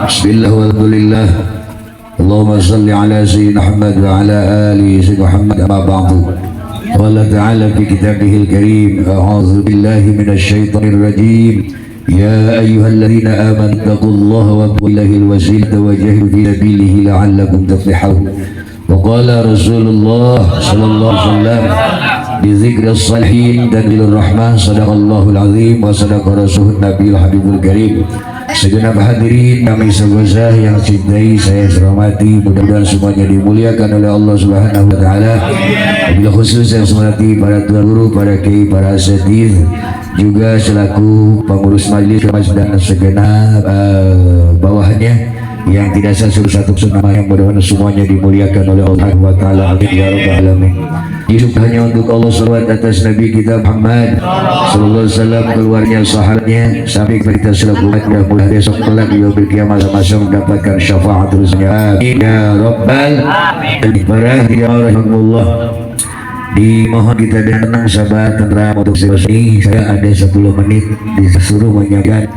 Bismillah walhamdulillah. Allahumma salli ala sayyidina Muhammad wa ala ali sayyidina Muhammad amma ba'du. Qala ta'ala fi kitabihil karim, a'udzu billahi minasy syaithanir rajim. Ya ayyuhalladzina amanu taqullaha wa qulillahil wasilata wa jahidu fi sabilihi la'allakum tuflihun. Wa qala Rasulullah sallallahu alaihi wasallam bi dzikris salihin dan bil rahman, sadaqallahul azim wa sadaqa rasulun nabiyul habibul karim. Segenap hadirin kami segala yang cintai, saya hormati, mudah-mudahan semuanya dimuliakan oleh Allah Subhanahu wa taala. Wabil khusus yang hormati para tuan guru, para kiai, para asatidz, juga selaku pengurus majelis dan segenap bawahnya yang tidak saya suruh satu nama, yang mudah-mudahan semuanya dimuliakan oleh Allah Subhanahu wa taala. Amin ya rabbal alamin. Hidup hanya untuk Allah salawat atas Nabi kita Muhammad sallallahu alaihi wasallam, keluarnya, sahabatnya, sampai kita selaku umatnya, mulai besok kelak di yaumil kiamat sama-sama mendapatkan syafaat terusnya. Amin ya rabbal alamin. Para rahimahullah, dimohon kita tenang, sabar, tenang untuk sesi. Saya ada 10 menit disuruh menyampaikan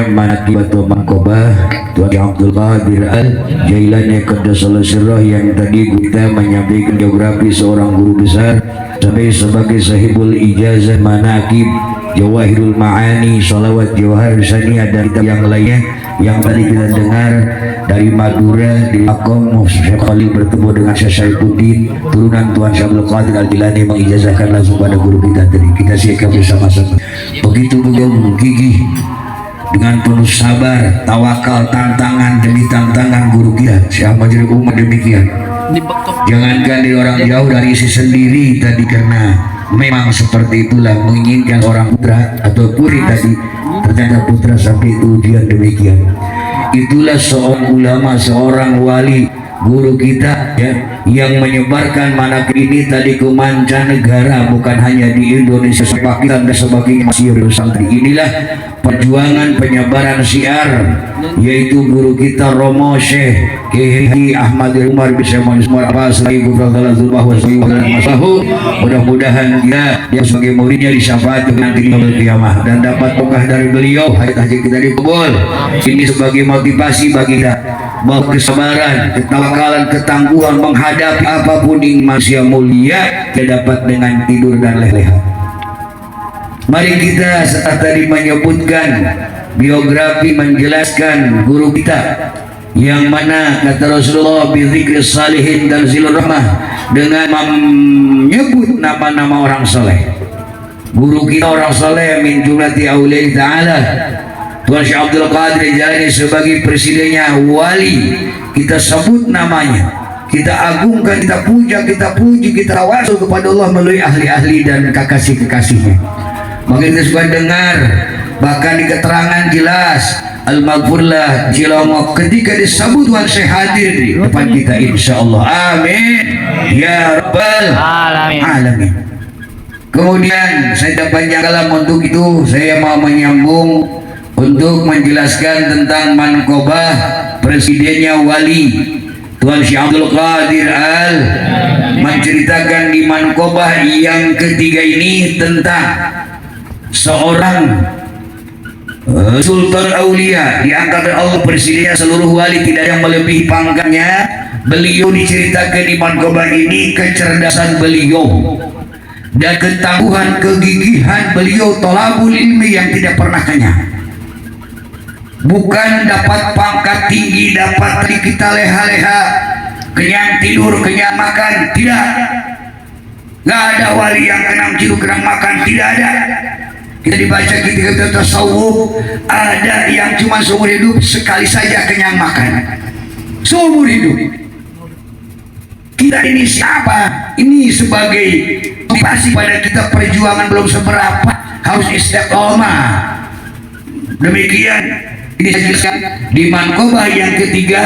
manaqibatu Mangkobah Tuan Abdul Qadir Al-Jailani Qaddasallahu sirrah, yang tadi kita menyampaikan geografi seorang guru besar sampai sebagai sahibul ijazah manaqib Jawahirul Ma'ani, salawat Jawahir Saniyah, dan yang lainnya yang tadi kita dengar dari Madura, di Makom Syekh Khalil bertemu dengan Syekh Saifuddin, turunan Tuan Syekh Abdul Qadir Al-Jilani, mengijazahkan langsung pada guru kita tadi. Kita siapkan bersama-sama. Begitu gigih dengan penuh sabar, tawakal, tantangan demi tantangan guru kita Syekh Ahmad Jadi Umar demikian. Jangankan dari orang jauh, dari isi sendiri tadi, karena memang seperti itulah menginginkan orang putra atau puri tadi, ternyata putra sampai ujian demikian. Itulah seorang ulama, seorang wali, guru kita ya, yang menyebarkan manaqib ini tadi ke mancanegara, bukan hanya di Indonesia, Pakistan dan sebagainya, masih bersantri. Inilah perjuangan penyebaran syiar, yaitu guru kita Romo Syekh Kiai Ahmad Umar bisa menyebar apa selain mudah-mudahan dia sebagai muridnya disyafaat dengan yaumil kiamah dan dapat berkah dari beliau, hajat haji kita dikabul. Ini sebagai motivasi bagi kita bahwa kesabaran, ketawakalan, ketangguhan menghadapi apapun di manusia mulia tidak dapat dengan tidur dan leha-leha. Mari kita setelah tadi menyebutkan biografi, menjelaskan guru kita, yang mana kata Rasulullah bi dzikris salihin dan zilur rahmah, dengan menyebut nama-nama orang soleh. Guru kita orang soleh min jumlati auliya ta'ala Tuan Syekh Abdul Qadir Jailani sebagai presidennya, wali, kita sebut namanya, kita agungkan, kita puja, kita puji, kita tawasul kepada Allah melalui ahli-ahli dan kekasih-kekasihnya. Maka kita suka dengar, bahkan di keterangan jelas Al-Maghfurlah Jilomo ketika disebut Tuan Syekh hadir di depan kita, insya Allah. Amin ya rabbal alamin. Kemudian saya tidak panjang kalam untuk itu, saya mau menyambung untuk menjelaskan tentang Manqobah presidennya wali Tuan Syekh Abdul Qadir Al, menceritakan di Manqobah yang ketiga ini tentang seorang Sultan Aulia, diangkat oleh Allah presidennya seluruh wali, tidak yang melebihi pangkatnya. Beliau diceritakan di Manqobah ini kecerdasan beliau dan ketangguhan, kegigihan beliau, thalabul ilmi yang tidak pernah kenyang. Bukan dapat pangkat tinggi, dapat kita leha-leha, kenyang tidur, kenyang makan, tidak. Nggak ada wali yang kenyang tidur, kenyang makan, tidak ada. Kita dibaca kita tasawuf, ada yang cuma seumur hidup sekali saja kenyang makan, seumur hidup. Kita ini siapa? Ini sebagai motivasi pada kita, perjuangan belum seberapa, harus istiqomah. Demikian ini saya jelaskan di Manqobah yang ketiga,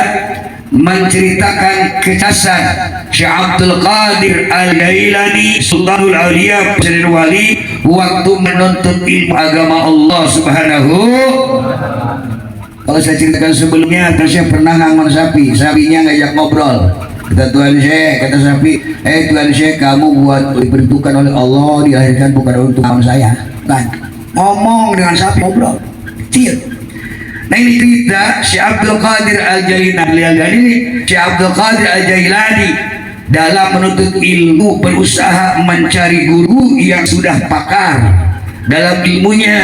menceritakan kecasan Syekh Abdul Qadir Al-Jailani Sultanul Auliya, presiden wali, waktu menuntut ilmu agama Allah Subhanahu. Kalau saya ceritakan sebelumnya, saya pernah ngangon sapi, sapinya ngajak ngobrol. Kata Tuan Syekh, kata sapi, Tuan Syekh, kamu buat diperuntukkan oleh Allah, dilahirkan bukan untuk kamu saya, kan? Ngomong dengan sapi, ngobrol. kecil. Nah ini cerita Syekh Abdul Qadir Al-Jailani, Syekh Abdul Qadir Al-Jailani dalam menuntut ilmu berusaha mencari guru yang sudah pakar dalam ilmunya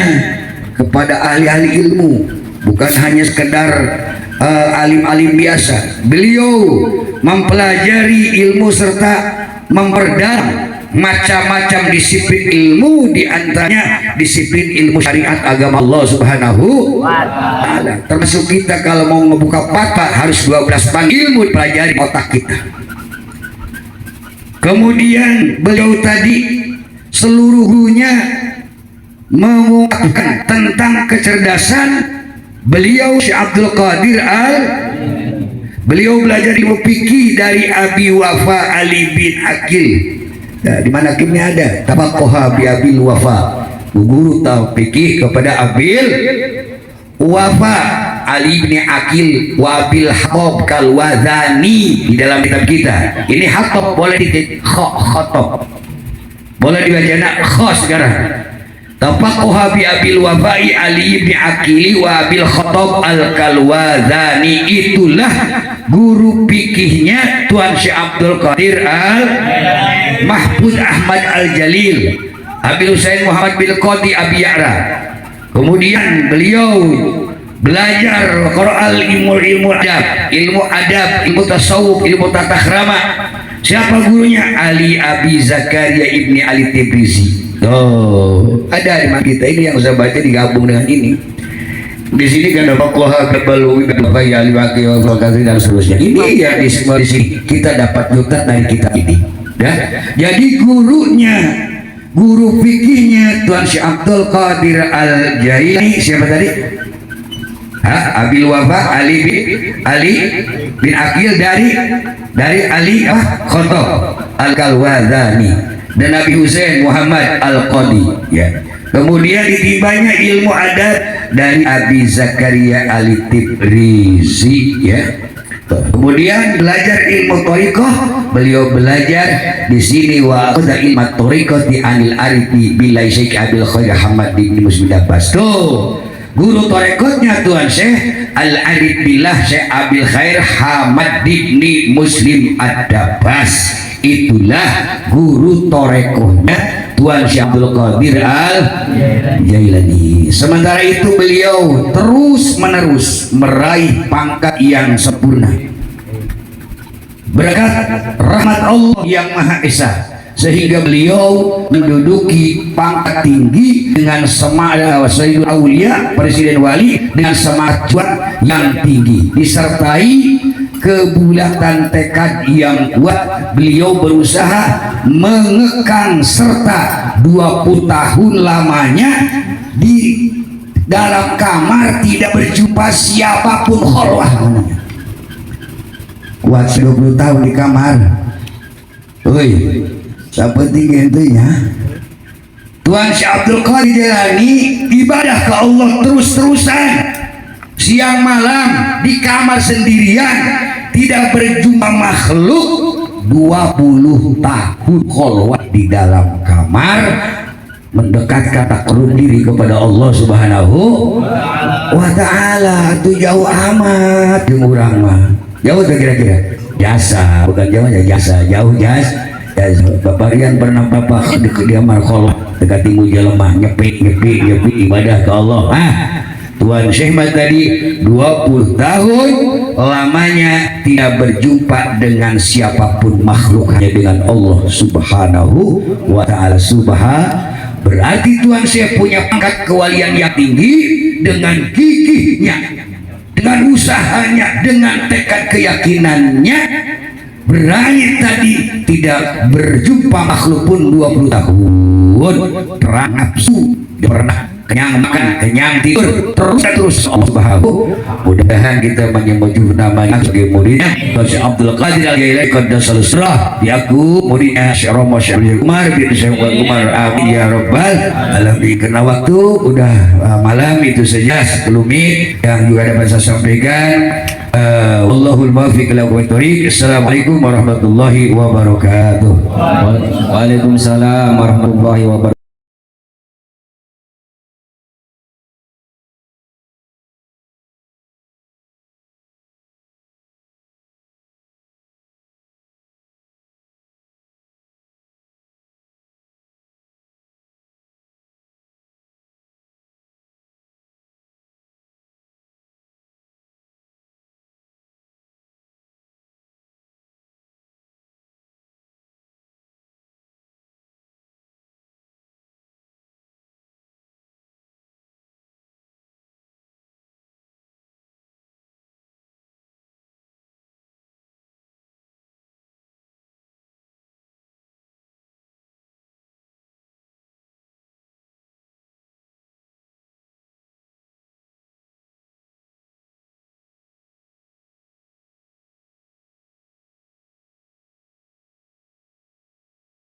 kepada ahli-ahli ilmu, bukan hanya sekedar alim-alim biasa. Beliau mempelajari ilmu serta memperdalam macam-macam disiplin ilmu, diantaranya disiplin ilmu syariat agama Allah Subhanahu wa Ta'ala. Termasuk kita kalau mau ngebuka patah harus 12 bang ilmu dipelajari otak kita. Kemudian beliau tadi seluruhnya mengungkapkan tentang kecerdasan beliau Syekh Abdul Qadir beliau belajar ilmu fikih dari Abi Wafa Ali bin Aqil. Nah, di mana kimnya ada tabaqoha bi Abil Wafa, guru tahu fikih kepada Abil Wafa Ali bin Aqil wa Abil Hatab Kalwazani. Di dalam kitab kita ini Hatab boleh khatab, boleh dibaca nak khos sekarang. Tabaqoha bi Abil Wafai Ali bin Aqil wa Abil Khatab Al-Kalwazani. Itulah guru fikihnya Tuan Syekh Abdul Qadir Mahfuz Ahmad Al-Jalil, Abil Husain Muhammad bin Qadi Abi Ya'ra. Kemudian beliau belajar Quran, ilmu adab, ilmu tasawuf, ilmu tata krama. Siapa gurunya? Ali Abi Zakaria Ibni Ali Tibrizi. Oh, ada di kita ini yang saya baca digabung dengan ini. Di sini kan ada Baklaha Kebaluwi Bapak Ali Wakil dan seterusnya. Ini ya di sini kita dapat juta dari kitab ini. Ya? Jadi gurunya, guru fikihnya Tuan Syekh Abdul Qadir Al-Jailani siapa tadi? Abil Wafa Ali bin Aqil dari Ali Khatab Al-Kalwazani dan Nabi Husain Muhammad Al-Qadi, ya. Kemudian ditimbanya ilmu adat dari Abi Zakaria Ali Tibrizi, ya. Kemudian belajar ilmu thariqah, beliau belajar di sini wa qada ilmu thariqah di anil arifi bilai Syekh Abil Khair Hamad bin Muslim Abbas. Tuh guru thariqahnya Tuan Syekh Al-Arif billah Syekh Abil Khair Hamad bin Muslim Ad-Dabbas. Itulah guru thariqahnya Tuan Syekh Abdul Qadir Al-Jailani. Sementara itu beliau terus menerus meraih pangkat yang sempurna berkat rahmat Allah yang Maha Esa, sehingga beliau menduduki pangkat tinggi dengan semangat Sayyidul Aulia, Presiden Wali, dengan semangat yang tinggi disertai kebulatan tekad yang kuat. Beliau berusaha mengekang serta 20 tahun lamanya di dalam kamar tidak berjumpa siapapun, khalwah. Kuat 20 tahun di kamar. Oi, siapa tinggi intinya? Tuan Syekh Abdul Qadir Jailani ibadah ke Allah terus-terusan, siang malam di kamar sendirian, tidak berjumpa makhluk. 20 tahun khalwat di dalam kamar, mendekatkan takarrub diri kepada Allah Subhanahu wa Ta'ala. Itu jauh amat orang mah. Jauh kira-kira jasa, bukan jauh ya, jasa, jauh jasa. Bapak Rian pernah bapak di kamar khalwat dekat timu jelemah nyepi ibadah ke Allah. Tuan Syekh tadi 20 tahun lamanya tidak berjumpa dengan siapapun makhluk, hanya dengan Allah Subhanahu wa Ta'ala. Berarti Tuan Syekh punya pangkat kewalian yang tinggi dengan gigihnya, dengan usahanya, dengan tekad keyakinannya. Berani tadi tidak berjumpa makhluk pun 20 tahun. Perang nafsu, pernah kenyang makan, kenyang tidur, terus Allah Subhanahu. Mudah-mudahan kita menyebut namanya sebagai muridnya Syekh Abdul Qadir Al-Jailani Qaddasallahu sirrah. Aku muridnya Syekh Romo Syekh Umar bin Syekh Umar. Amin ya rabbal alamin. Karena waktu udah malam, itu saja 10 menit yang juga dapat saya sampaikan. Wallahul muwaffiq ila aqwamit thoriq. Assalamualaikum warahmatullahi wabarakatuh. Waalaikumsalam warahmatullahi wabarakatuh.